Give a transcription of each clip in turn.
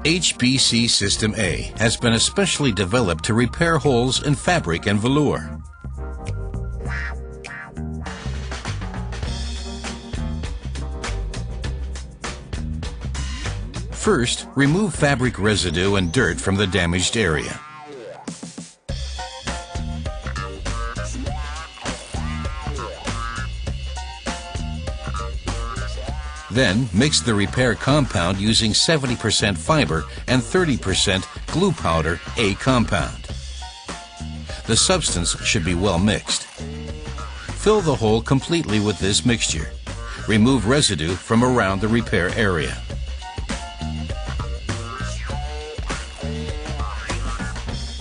HBC System A has been especially developed to repair holes in fabric and velour. First, remove fabric residue and dirt from the damaged area. Then, mix the repair compound using 70% fiber and 30% glue powder A compound. The substance should be well mixed. Fill the hole completely with this mixture. Remove residue from around the repair area.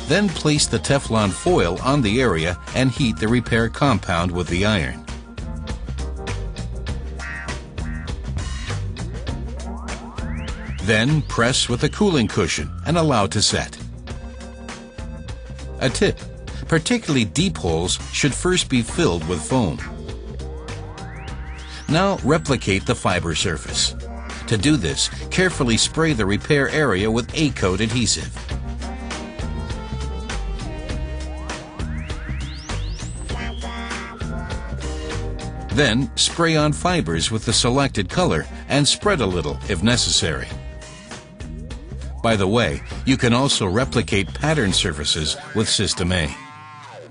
Then place the Teflon foil on the area and heat the repair compound with the iron. Then press with a cooling cushion and allow to set. A tip: particularly deep holes should first be filled with foam. Now replicate the fiber surface. To do this, carefully spray the repair area with A-coat adhesive. Then spray on fibers with the selected color and spread a little if necessary. By the way, you can also replicate pattern surfaces with System A.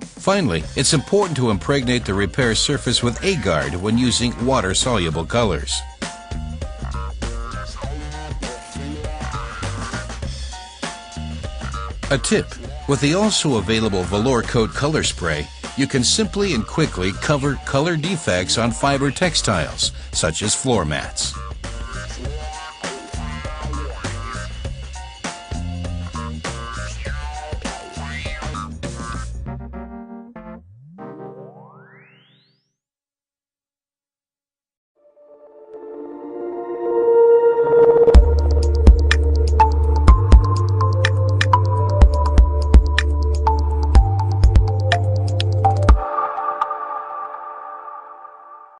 Finally, it's important to impregnate the repair surface with A-Guard when using water-soluble colors. A tip: with the also available Velour Coat Color Spray, you can simply and quickly cover color defects on fiber textiles, such as floor mats.